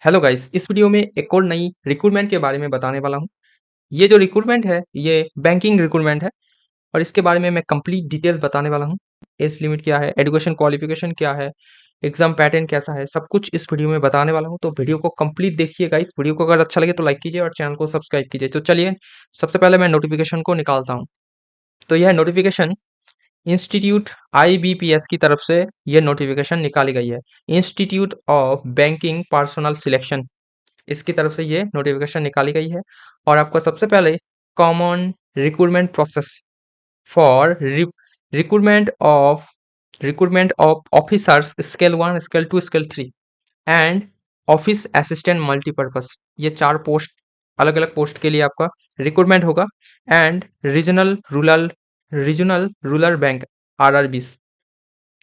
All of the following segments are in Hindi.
हेलो गाइस, इस वीडियो में एक और नई रिक्रूटमेंट के बारे में बताने वाला हूँ। ये जो रिक्रूटमेंट है, ये बैंकिंग रिक्रूटमेंट है और इसके बारे में मैं कंप्लीट डिटेल्स बताने वाला हूँ। एज लिमिट क्या है, एजुकेशन क्वालिफिकेशन क्या है, एग्जाम पैटर्न कैसा है, सब कुछ इस वीडियो में बताने वाला हूँ। तो वीडियो को कंप्लीट देखिए गाइस। वीडियो को अगर अच्छा लगे तो लाइक कीजिए और चैनल को सब्सक्राइब कीजिए। तो चलिए, सबसे पहले मैं नोटिफिकेशन को निकालता हूँ। तो यह नोटिफिकेशन इंस्टीट्यूट आईबीपीएस की तरफ से ये नोटिफिकेशन निकाली गई है। Institute of banking personal selection, इसकी तरफ से ये नोटिफिकेशन निकाली गई है। और आपको सबसे पहले common recruitment process for recruitment of officers scale 1, scale 2, scale 3 and office assistant multipurpose, ये 4 पोस्ट, अलग अलग पोस्ट के लिए आपका रिक्रूटमेंट होगा। एंड रीजनल रूरल बैंक आरआरबीस,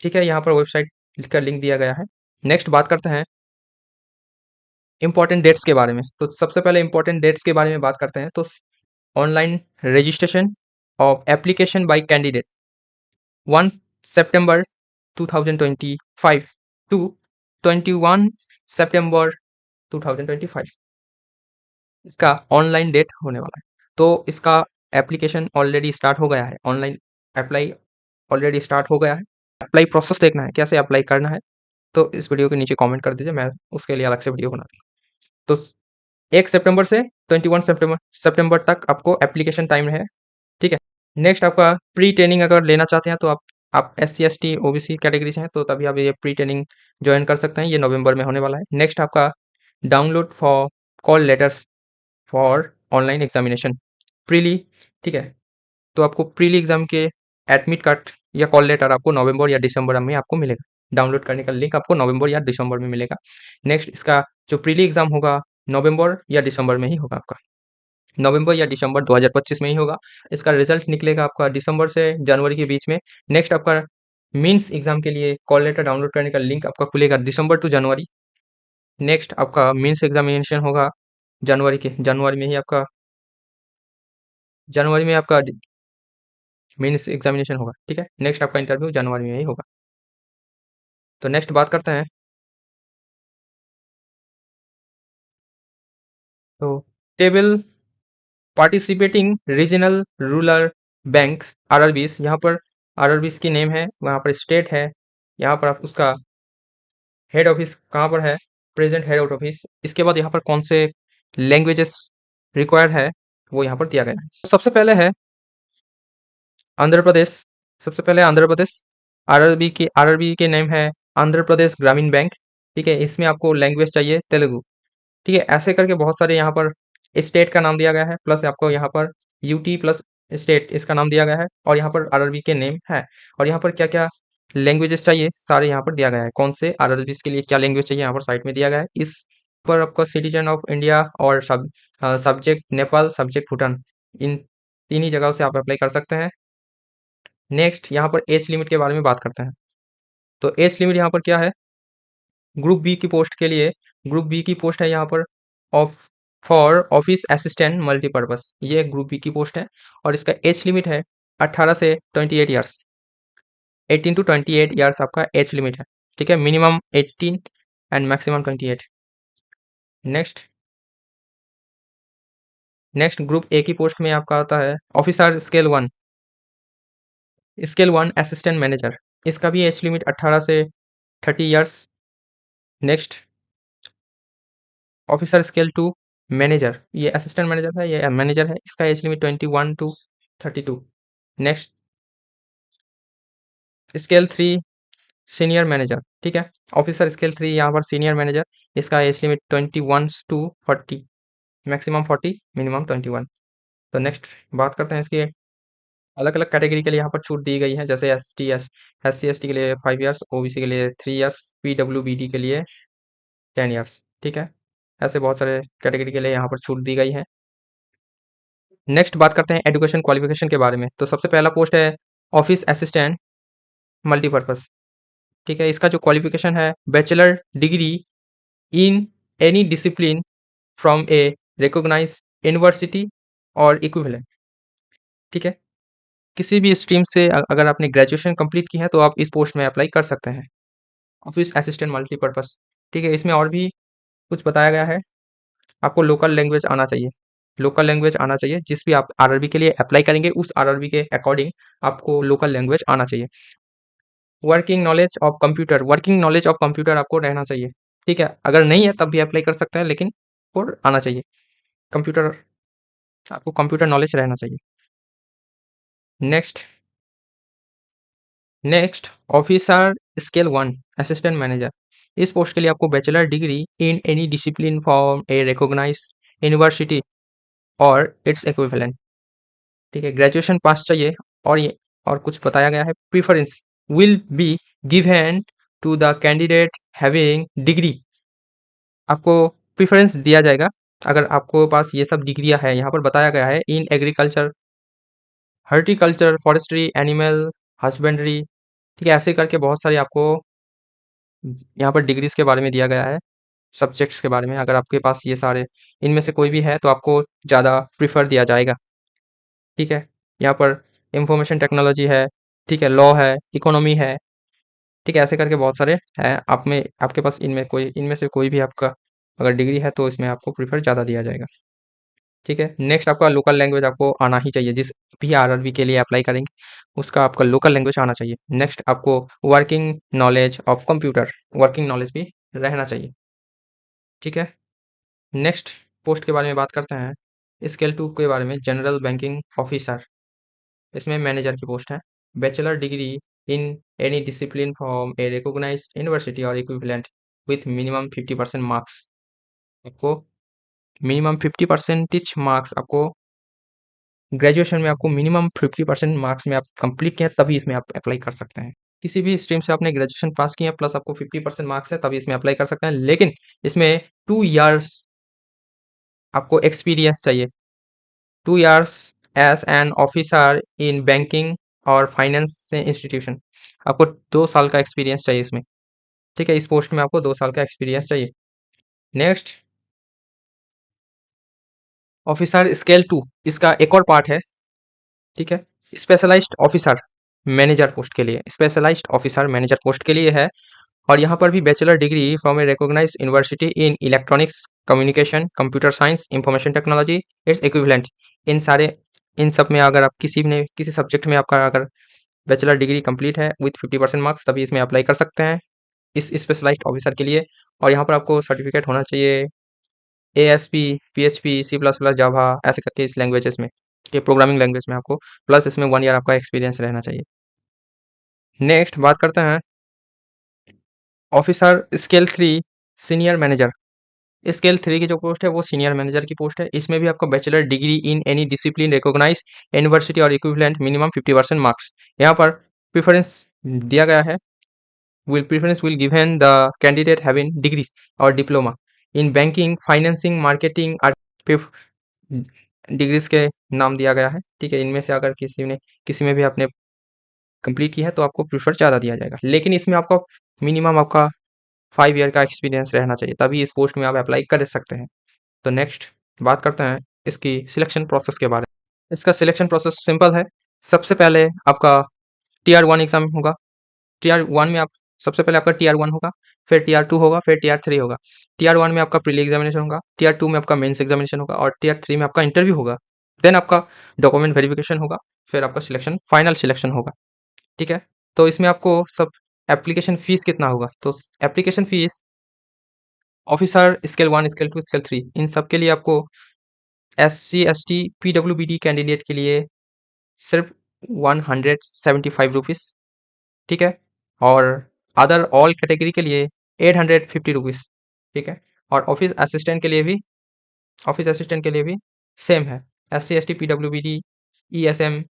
ठीक है। यहाँ पर वेबसाइट का लिंक दिया गया है। नेक्स्ट बात करते हैं इंपॉर्टेंट डेट्स के बारे में। तो सबसे पहले इंपॉर्टेंट डेट्स के बारे में बात करते हैं। तो online registration of application by candidate 1 सितंबर 2025 टू 21 सितंबर 2025, इसका ऑनलाइन डेट होने वाला है। तो इसका एप्लीकेशन ऑलरेडी स्टार्ट हो गया है, ऑनलाइन अप्लाई ऑलरेडी स्टार्ट हो गया है। अप्लाई प्रोसेस देखना है, कैसे अप्लाई करना है, तो इस वीडियो के नीचे कमेंट कर दीजिए, मैं उसके लिए अलग से वीडियो बना दूँगा। तो 1 सितंबर से 21 सितंबर तक आपको एप्लीकेशन टाइम है, ठीक है। नेक्स्ट आपका प्री ट्रेनिंग अगर लेना चाहते हैं तो आप एससी एसटी ओबीसी कैटेगरी से हैं तो तभी आप ये प्री ट्रेनिंग ज्वाइन कर सकते हैं। ये नवंबर में होने वाला है। नेक्स्ट आपका download for call letters for online examination prelim, ठीक है। तो आपको प्रीली एग्जाम के एडमिट कार्ड या कॉल लेटर आपको नवंबर या दिसंबर में आपको मिलेगा। डाउनलोड करने का लिंक आपको नवंबर या दिसंबर में मिलेगा। नेक्स्ट इसका जो प्रीली एग्जाम होगा नवंबर या दिसंबर में ही होगा आपका, नवंबर या दिसंबर 2025 में ही होगा। इसका रिजल्ट निकलेगा आपका दिसंबर से जनवरी के बीच में। नेक्स्ट आपका मीन्स एग्जाम के लिए कॉल लेटर डाउनलोड करने का लिंक आपका खुलेगा दिसंबर टू जनवरी। नेक्स्ट आपका मीन्स एग्जामिनेशन होगा जनवरी में आपका मीन्स एग्जामिनेशन होगा, ठीक है। नेक्स्ट आपका इंटरव्यू जनवरी में ही होगा। तो नेक्स्ट बात करते हैं। तो table participating regional rural bank RRBs, यहाँ पर आरआरबीस की नेम है, वहाँ पर स्टेट है, यहाँ पर आप उसका हेड ऑफिस कहाँ पर है, प्रेजेंट हेड ऑफिस। इसके बाद यहाँ पर कौन से लैंग्वेजेस रिक्वायर्ड है वो यहाँ पर दिया गया है। तो आंध्र प्रदेश सबसे पहले आंध्र प्रदेश, आरआरबी के नेम है आंध्र प्रदेश ग्रामीण बैंक, ठीक है। इसमें आपको लैंग्वेज चाहिए तेलुगु, ठीक है। ऐसे करके बहुत सारे यहाँ पर स्टेट का नाम दिया गया है, प्लस आपको यहाँ पर यूटी प्लस स्टेट इसका नाम दिया गया है और यहाँ पर आरआरबी के नेम है। और यहाँ पर क्या क्या लैंग्वेजेस चाहिए सारे यहाँ पर दिया गया है, कौन से आरआरबी के लिए क्या लैंग्वेज चाहिए यहाँ पर साइड में दिया गया है। इस पर आपका सिटीजन ऑफ इंडिया और सब्जेक्ट नेपाल, सब्जेक्ट भूटान, इन तीन ही जगहों से आप अप्लाई कर सकते हैं। नेक्स्ट यहाँ पर एज लिमिट के बारे में बात करते हैं। तो एज लिमिट यहाँ पर क्या है, ग्रुप बी की पोस्ट के लिए, ग्रुप बी की पोस्ट है यहाँ पर of for office assistant multipurpose, ये ग्रुप बी की पोस्ट है और इसका एज लिमिट है 18 से 28 ईयर्स, 18 टू 28 ईयर्स आपका एज लिमिट है, ठीक है। Minimum 18 and maximum 28। Next next group A की पोस्ट में आपका आता है ऑफिसर स्केल 1 असिस्टेंट मैनेजर, इसका भी एज लिमिट 18 से 30 years. Next officer scale 2 manager, ये असिस्टेंट मैनेजर है, ये मैनेजर है, इसका age limit 21 to 32। Next scale 3 senior manager, ठीक है। ऑफिसर स्केल 3 यहाँ पर सीनियर मैनेजर, इसका age limit 21 to 40, maximum 40, minimum 21। तो नेक्स्ट बात करते हैं इसकी अलग अलग कैटेगरी के लिए यहाँ पर छूट दी गई है, जैसे एस सी एस टी के लिए 5 ईयर्स, ओबीसी के लिए 3 ईयर्स, पीडब्ल्यूबीडी के लिए 10 ईयर्स, ठीक है। ऐसे बहुत सारे कैटेगरी के लिए यहाँ पर छूट दी गई है। नेक्स्ट बात करते हैं एजुकेशन क्वालिफिकेशन के बारे में। तो सबसे पहला पोस्ट है ऑफिस असिस्टेंट मल्टीपर्पज, ठीक है। इसका जो क्वालिफिकेशन है bachelor degree in any discipline from a recognise university or equivalent, ठीक है। किसी भी स्ट्रीम से अगर आपने ग्रेजुएशन कंप्लीट की है तो आप इस पोस्ट में अप्लाई कर सकते हैं, ऑफिस असिस्टेंट मल्टीपर्पज, ठीक है। इसमें और भी कुछ बताया गया है, आपको लोकल लैंग्वेज आना चाहिए। लोकल लैंग्वेज आना चाहिए, जिस भी आप आरआरबी के लिए अप्लाई करेंगे उस आरआरबी के अकॉर्डिंग आपको लोकल लैंग्वेज आना चाहिए। वर्किंग नॉलेज ऑफ कंप्यूटर आपको रहना चाहिए। ठीक है, अगर नहीं है तब भी अप्लाई कर सकते हैं, लेकिन वो आना चाहिए। कंप्यूटर, आपको कंप्यूटर नॉलेज रहना चाहिए। Next next officer scale 1 assistant manager. इस पोस्ट के लिए आपको bachelor degree in any discipline from a recognised university or its equivalent. ठीक है, ग्रेजुएशन पास चाहिए। और ये और कुछ बताया गया है, preference will be given to the candidate having degree. आपको प्रेफरेंस दिया जाएगा अगर आपको पास ये सब डिग्रियां है। यहाँ पर बताया गया है in agriculture, horticulture, forestry, animal husbandry. ठीक है, ऐसे करके बहुत सारे आपको यहाँ पर डिग्रीज के बारे में दिया गया है, सब्जेक्ट्स के बारे में। अगर आपके पास ये सारे इनमें से कोई भी है तो आपको ज़्यादा प्रीफर दिया जाएगा। ठीक है, यहाँ पर इंफॉर्मेशन टेक्नोलॉजी है, ठीक है, लॉ है, इकोनॉमी है। ठीक है, ऐसे करके बहुत सारे हैं। आप में आपके पास इनमें से कोई भी आपका अगर डिग्री है तो इसमें आपको प्रीफर ज़्यादा दिया जाएगा। ठीक है, नेक्स्ट आपका लोकल लैंग्वेज आपको आना ही चाहिए। जिस भी आरआरबी के लिए अप्लाई करेंगे उसका आपका लोकल लैंग्वेज आना चाहिए। नेक्स्ट आपको working knowledge of computer, working knowledge भी रहना चाहिए। ठीक है, नेक्स्ट पोस्ट के बारे में बात करते हैं। स्केल 2 के बारे में, जनरल बैंकिंग ऑफिसर। इसमें मैनेजर की पोस्ट है। Bachelor degree in any discipline from a recognised university or equivalent with minimum 50% marks. आपको मिनिमम 50% मार्क्स आपको ग्रेजुएशन में, आपको मिनिमम 50% मार्क्स में आप कंप्लीट किए हैं, तभी इसमें आप अप्लाई कर सकते हैं। किसी भी स्ट्रीम से आपने ग्रेजुएशन पास किया प्लस आपको 50% मार्क्स है तभी इसमें अप्लाई कर सकते हैं। लेकिन इसमें 2 इयर्स आपको एक्सपीरियंस चाहिए। 2 years as an officer in banking or finance institution. आपको 2 साल का एक्सपीरियंस चाहिए इसमें। ठीक है, इस पोस्ट में आपको 2 साल का एक्सपीरियंस चाहिए। नेक्स्ट ऑफिसर स्केल 2, इसका एक और पार्ट है। ठीक है, स्पेशलाइज्ड ऑफिसर मैनेजर पोस्ट के लिए, स्पेशलाइज्ड ऑफिसर मैनेजर पोस्ट के लिए है। और यहाँ पर भी bachelor degree from a recognised university in electronics communication, computer science, information technology, its equivalent. इन सब में अगर आप किसी सब्जेक्ट में आपका अगर बैचलर डिग्री कंप्लीट है विथ 50% मार्क्स, तभी इसमें अप्लाई कर सकते हैं इस स्पेशलाइज्ड ऑफिसर के लिए। और यहाँ पर आपको सर्टिफिकेट होना चाहिए ASP, PHP, C++, जावा, ऐसे करके इस लैंग्वेजेस में, ये प्रोग्रामिंग लैंग्वेज में आपको, प्लस इसमें 1 ईयर आपका एक्सपीरियंस रहना चाहिए। नेक्स्ट बात करते हैं officer scale 3 senior manager. Scale 3 की जो पोस्ट है वो सीनियर मैनेजर की पोस्ट है। इसमें भी आपको bachelor degree in any discipline recognise university or equivalent minimum 50% marks. यहाँ पर प्रेफरेंस दिया गया है, will given the candidate having degrees और diploma in banking, financing, marketing, degrees के नाम दिया गया है। ठीक है, इनमें से अगर किसी में भी आपने कंप्लीट की है तो आपको प्रीफर ज़्यादा दिया जाएगा। लेकिन इसमें आपका मिनिमम आपका 5 ईयर का एक्सपीरियंस रहना चाहिए, तभी इस पोस्ट में आप अप्लाई कर सकते हैं। तो नेक्स्ट बात करते हैं इसकी सिलेक्शन प्रोसेस के बारे में। इसका सिलेक्शन प्रोसेस सिंपल है। सबसे पहले आपका टीआर 1 एग्जाम होगा। टीआर 1 में आप सबसे पहले आपका टीआर 1 होगा, फिर टीआर 2 होगा, फिर टीआर 3 होगा। टीआर 1 में आपका प्रीली एग्जामिनेशन होगा, टीआर 2 में आपका मेंस एग्जामिनेशन होगा और टीआर 3 में आपका इंटरव्यू होगा। देन आपका डॉक्यूमेंट वेरिफिकेशन होगा, फिर आपका सिलेक्शन, फाइनल सिलेक्शन होगा। ठीक है, तो इसमें आपको सब एप्लीकेशन फीस कितना होगा, तो application fees officer scale 1, scale 2, scale 3 इन सब के लिए आपको SC ST PWBD कैंडिडेट के लिए सिर्फ 175 रुपीज़। ठीक है, और अदर ऑल कैटेगरी के लिए 850 रुपीज़। ठीक है, और ऑफिस असिस्टेंट के लिए भी सेम है। SC ST PWBD ESM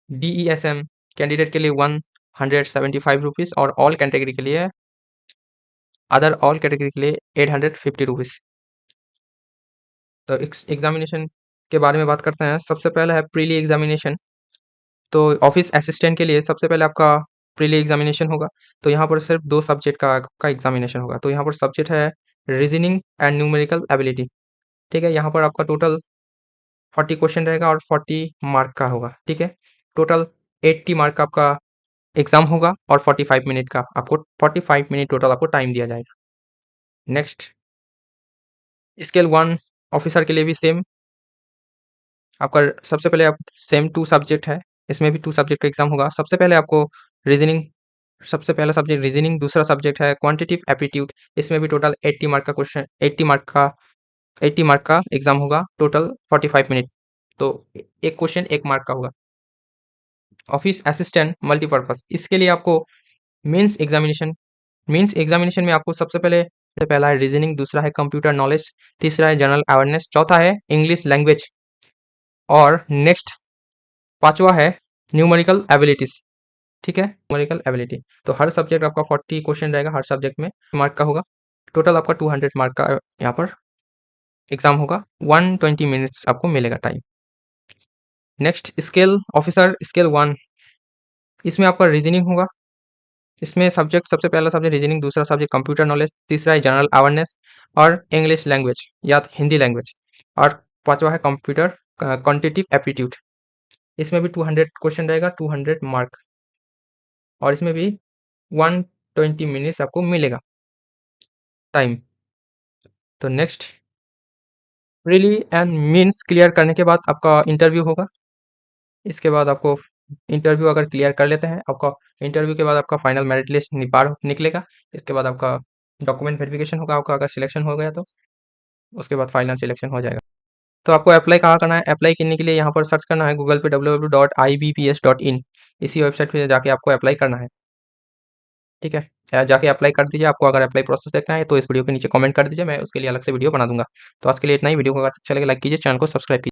DESM candidate के लिए 175 रुपीज़ और ऑल कैटेगरी के लिए, अदर ऑल कैटेगरी के लिए 850 रुपीज़। तो एग्जामिनेशन के बारे में बात करते हैं। सबसे पहला है प्रीली एग्जामिनेशन। तो ऑफिस असिस्टेंट के लिए सबसे पहले आपका प्रीली एग्जामिनेशन होगा। तो यहाँ पर सिर्फ 2 सब्जेक्ट का एग्जामिनेशन होगा। तो यहाँ पर सब्जेक्ट है रीजनिंग एंड न्यूमेरिकल एबिलिटी। ठीक है, यहाँ पर आपका टोटल 40 क्वेश्चन रहेगा और 40 मार्क का होगा। ठीक है, टोटल 80 मार्क का आपका एग्जाम होगा और 45 मिनट का आपको 45 मिनट टोटल आपको टाइम दिया जाएगा। नेक्स्ट स्केल 1 ऑफिसर के लिए भी सेम, आपका सबसे पहले आप सेम 2 सब्जेक्ट है, इसमें भी 2 सब्जेक्ट का एग्ज़ाम होगा। सबसे पहले आपको रीज़निंग, सबसे पहला सब्जेक्ट रीज़निंग, दूसरा सब्जेक्ट है क्वांटिटेटिव एप्टीट्यूड। इसमें भी टोटल 80 मार्क का क्वेश्चन, 80 मार्क का एग्ज़ाम होगा, टोटल 45 मिनट। तो एक क्वेश्चन 1 मार्क का होगा। ऑफिस असिस्टेंट मल्टीपर्पज़, इसके लिए आपको मेंस एग्जामिनेशन में आपको सबसे पहला है रीजनिंग, दूसरा है कंप्यूटर नॉलेज, तीसरा है जनरल अवेयरनेस, चौथा है इंग्लिश लैंग्वेज और नेक्स्ट पांचवा है न्यूमेरिकल एबिलिटीज। ठीक है, न्यूमेरिकल एबिलिटी। तो हर सब्जेक्ट आपका 40 क्वेश्चन रहेगा, हर सब्जेक्ट में मार्क का होगा। टोटल आपका 200 मार्क का यहाँ पर एग्जाम होगा। 120 मिनट्स आपको मिलेगा time. Next scale officer scale 1, इसमें आपका रीजनिंग होगा। इसमें सब्जेक्ट, सबसे पहला सब्जेक्ट रीजनिंग, दूसरा सब्जेक्ट कंप्यूटर नॉलेज, तीसरा है जनरल अवेयरनेस और इंग्लिश लैंग्वेज या हिंदी लैंग्वेज और पांचवा है कंप्यूटर क्वांटिटेटिव एप्टीट्यूड। इसमें भी 200 क्वेश्चन रहेगा, 200 मार्क और इसमें भी 120 मिनट्स आपको मिलेगा टाइम। तो नेक्स्ट प्रीली एंड मीन्स क्लियर करने के बाद आपका इंटरव्यू होगा। इसके बाद आपको इंटरव्यू अगर क्लियर कर लेते हैं, आपका इंटरव्यू के बाद आपका फाइनल मेरिट लिस्ट निकलेगा। इसके बाद आपका डॉक्यूमेंट वेरिफिकेशन होगा, आपका अगर सिलेक्शन हो गया तो उसके बाद फाइनल सिलेक्शन हो जाएगा। तो आपको अप्लाई कहाँ करना है? अप्लाई करने के लिए यहाँ पर सर्च करना है गूगल पे www.ibps.in, इसी वेबसाइट पे जाके आपको अप्लाई करना है। ठीक है, जाके अप्लाई कर दीजिए। आपको अगर अप्लाई प्रोसेस देखना है तो इस वीडियो के नीचे कमेंट कर दीजिए, मैं उसके लिए अलग से वीडियो बना दूंगा। तो आज के लिए इतना ही। वीडियो को अगर अच्छा लगे लाइक कीजिए, चैनल को सब्सक्राइब कीजिए।